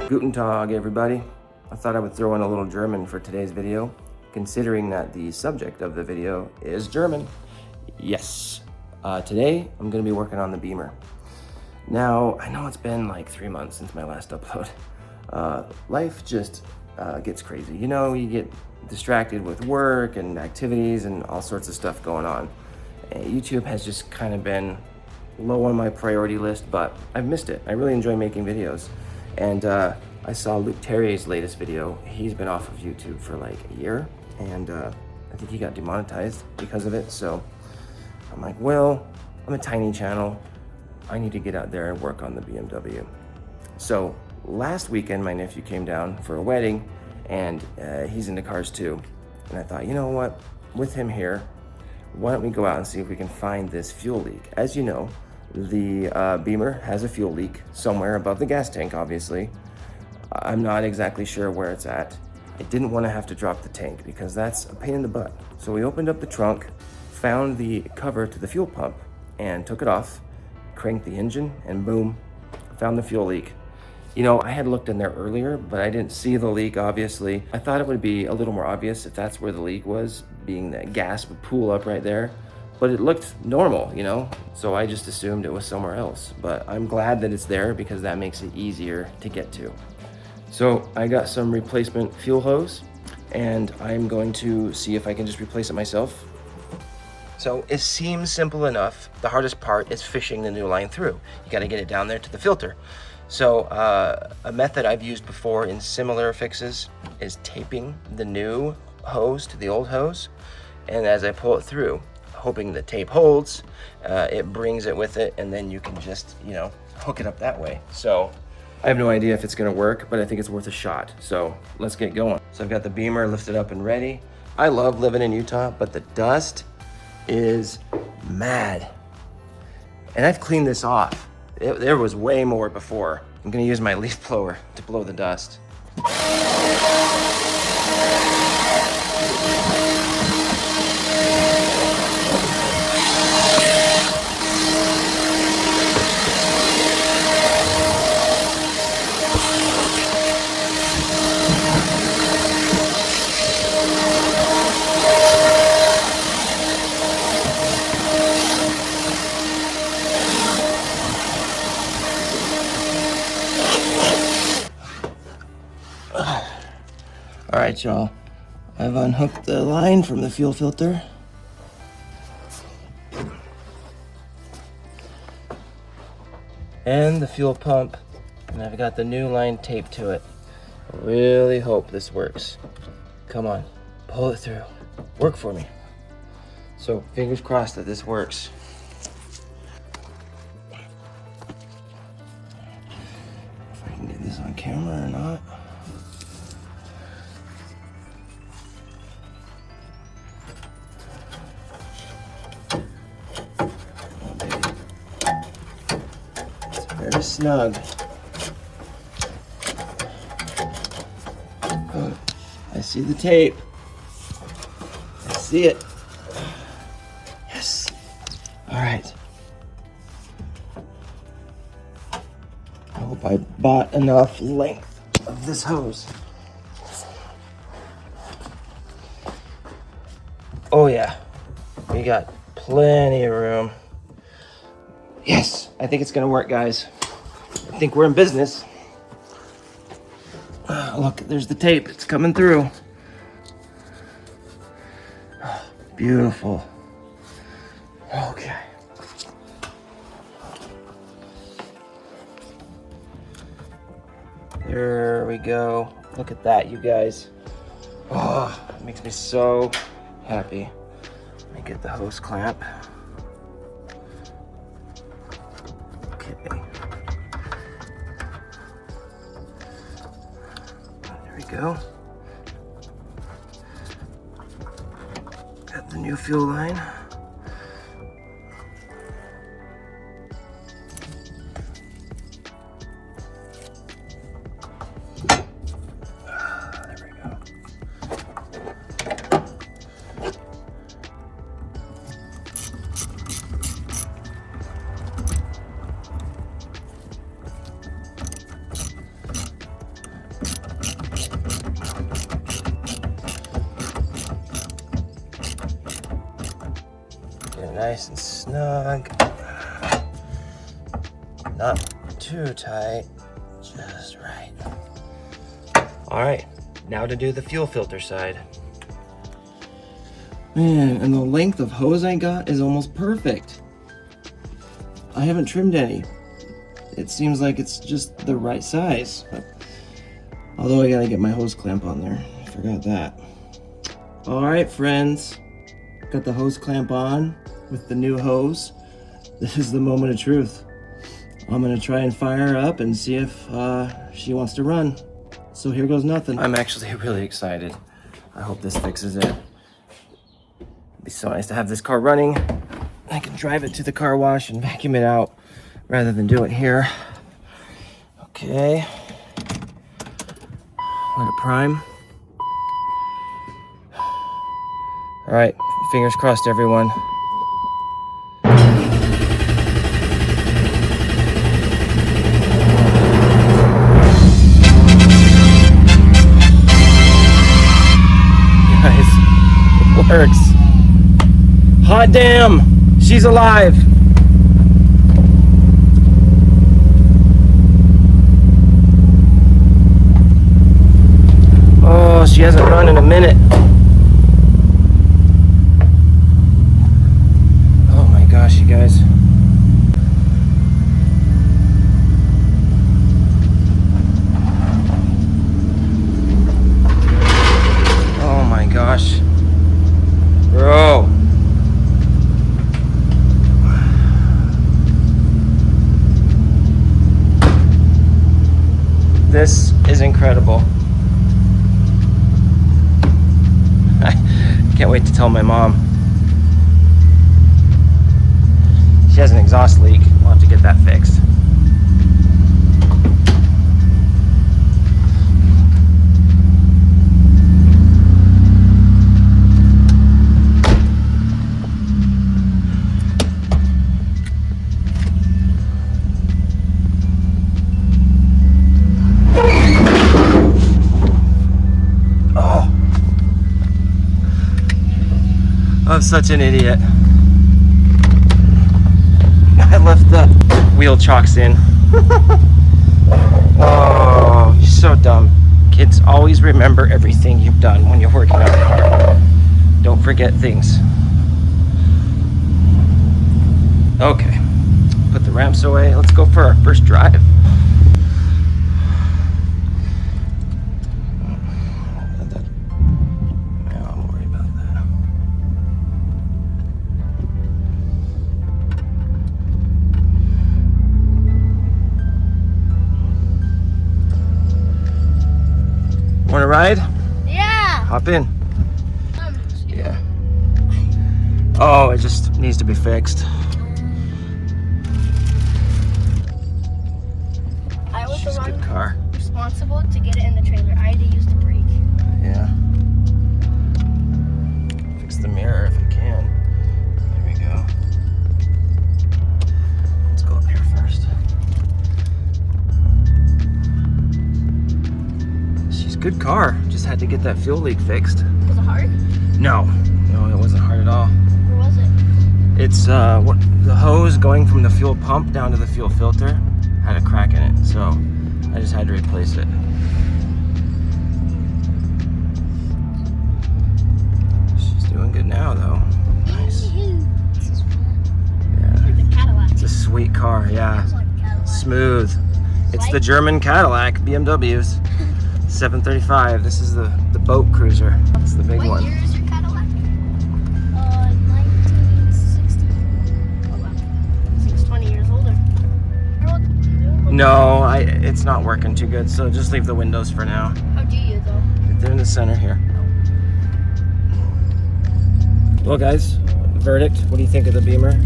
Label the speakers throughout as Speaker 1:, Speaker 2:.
Speaker 1: Guten Tag, everybody. I thought I would throw in a little German for today's video, considering that the subject of the video is German. Yes. Today, I'm going to be working on the Beamer. Now, I know it's been like 3 months since my last upload. Life just gets crazy. You know, you get distracted with work and activities and all sorts of stuff going on. YouTube has just kind of been low on my priority list, but I've missed it. I really enjoy making videos. And I saw Luke Terrier's latest video. He's been off of YouTube for like a year, and I think he got demonetized because of it. So I'm like, well, I'm a tiny channel. I need to get out there and work on the BMW. So last weekend, my nephew came down for a wedding, and he's into cars too. And I thought, you know what, with him here, why don't we go out and see if we can find this fuel leak? As you know, the Beamer has a fuel leak somewhere above the gas tank, obviously. I'm not exactly sure where it's at. I didn't want to have to drop the tank because that's a pain in the butt. So we opened up the trunk, found the cover to the fuel pump, and took it off, cranked the engine, and boom, found the fuel leak. You know, I had looked in there earlier, but I didn't see the leak, obviously. I thought it would be a little more obvious if that's where the leak was, being that gas would pool up right there. But it looked normal, you know? So I just assumed it was somewhere else. But I'm glad that it's there because that makes it easier to get to. So I got some replacement fuel hose, and I'm going to see if I can just replace it myself. So it seems simple enough. The hardest part is fishing the new line through. You gotta get it down there to the filter. So a method I've used before in similar fixes is taping the new hose to the old hose. And as I pull it through, hoping the tape holds, it brings it with it, and then you can just, you know, hook it up that way. So I have no idea if it's gonna work, but I think it's worth a shot. So let's get going. So I've got the Beamer lifted up and ready. I love living in Utah, but the dust is mad. And I've cleaned this off. There was way more before. I'm gonna use my leaf blower to blow the dust. All right, y'all. I've unhooked the line from the fuel filter. And the fuel pump. And I've got the new line taped to it. I really hope this works. Come on, pull it through. Work for me. So, fingers crossed that this works. If I can get this on camera or not. Very snug. I see the tape. I see it. Yes. All right. I hope I bought enough length of this hose. Oh yeah, we got plenty of room. Yes, I think it's gonna work, guys. I think we're in business. Look, there's the tape. It's coming through. Beautiful. Okay. There we go. Look at that, you guys. Oh, it makes me so happy. Let me get the hose clamp. Okay. There we go. Got the new fuel line. There we go. Get it nice and snug. Not too tight, just right. All right, now to do the fuel filter side. Man, and the length of hose I got is almost perfect. I haven't trimmed any. It seems like it's just the right size. Although I gotta get my hose clamp on there. I forgot that. All right, friends. Got the hose clamp on with the new hose. This is the moment of truth. I'm gonna try and fire her up and see if she wants to run. So here goes nothing. I'm actually really excited. I hope this fixes it. It'd be so nice to have this car running. I can drive it to the car wash and vacuum it out rather than do it here. Okay. Let it prime. All right, fingers crossed, everyone. Guys, it works. Hot damn, she's alive. Oh, she hasn't run in a minute. Oh my gosh, you guys. Oh my gosh. Bro. This is incredible. I can't wait to tell my mom. She has an exhaust leak. We'll have to get that fixed. I'm such an idiot. I left the wheel chocks in. Oh, you're so dumb. Kids, always remember everything you've done when you're working on a car. Don't forget things. Okay, put the ramps away. Let's go for our first drive. Want to ride?
Speaker 2: Yeah.
Speaker 1: Hop in. Yeah. Oh, it just needs to be fixed.
Speaker 2: I was
Speaker 1: She's
Speaker 2: the
Speaker 1: a good
Speaker 2: one
Speaker 1: car.
Speaker 2: responsible to get it in the trailer. I had to use the brake.
Speaker 1: Yeah. Fix the mirror if I can. There we go. Let's go up here first. She's a good car. Just had to get that fuel leak fixed.
Speaker 2: Was it hard?
Speaker 1: No, it wasn't hard at all.
Speaker 2: Or was it?
Speaker 1: It's the hose going from the fuel pump down to the fuel filter had a crack in it, so I just had to replace it. She's doing good now, though. Nice.
Speaker 2: This is fun.
Speaker 1: Yeah,
Speaker 2: Like the Cadillac.
Speaker 1: it's a sweet car. Yeah,
Speaker 2: It's like a Cadillac.
Speaker 1: smooth. It's the German Cadillac, BMWs. 735. This is the boat cruiser. It's the big
Speaker 2: What
Speaker 1: one.
Speaker 2: year is your Cadillac? 1960. Oh wow. I think it's 20 years older.
Speaker 1: No, it's not working too good, so just leave the windows for now.
Speaker 2: How do you though?
Speaker 1: They're in the center here. Well, guys, verdict. What do you think of the Beamer?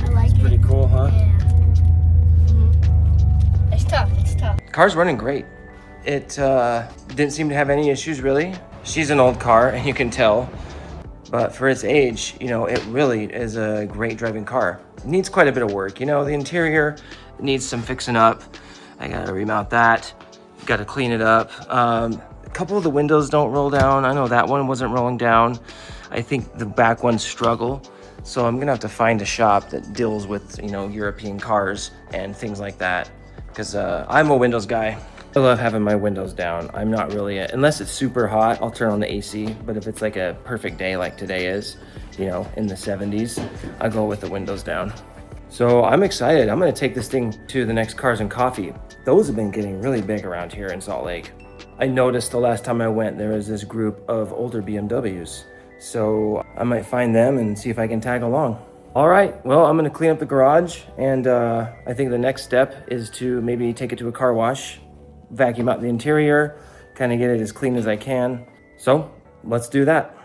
Speaker 2: I like it.
Speaker 1: Pretty cool, huh?
Speaker 2: Yeah. It's tough. It's tough.
Speaker 1: The car's running great. It didn't seem to have any issues, really. She's an old car, and you can tell. But for its age, it really is a great driving car. It needs quite a bit of work. The interior needs some fixing up. I gotta remount that. Gotta clean it up. A couple of the windows don't roll down. I know that one wasn't rolling down. I think the back ones struggle. So I'm gonna have to find a shop that deals with, you know, European cars and things like that, because I'm a Windows guy. I love having my windows down. I'm not really, unless it's super hot, I'll turn on the AC. But if it's like a perfect day like today is, you know, in the 70s, I go with the windows down. So I'm excited. I'm gonna take this thing to the next Cars and Coffee. Those have been getting really big around here in Salt Lake. I noticed the last time I went, there was this group of older BMWs. So I might find them and see if I can tag along. All right, well, I'm gonna clean up the garage, and I think the next step is to maybe take it to a car wash, vacuum out the interior, kind of get it as clean as I can. So let's do that.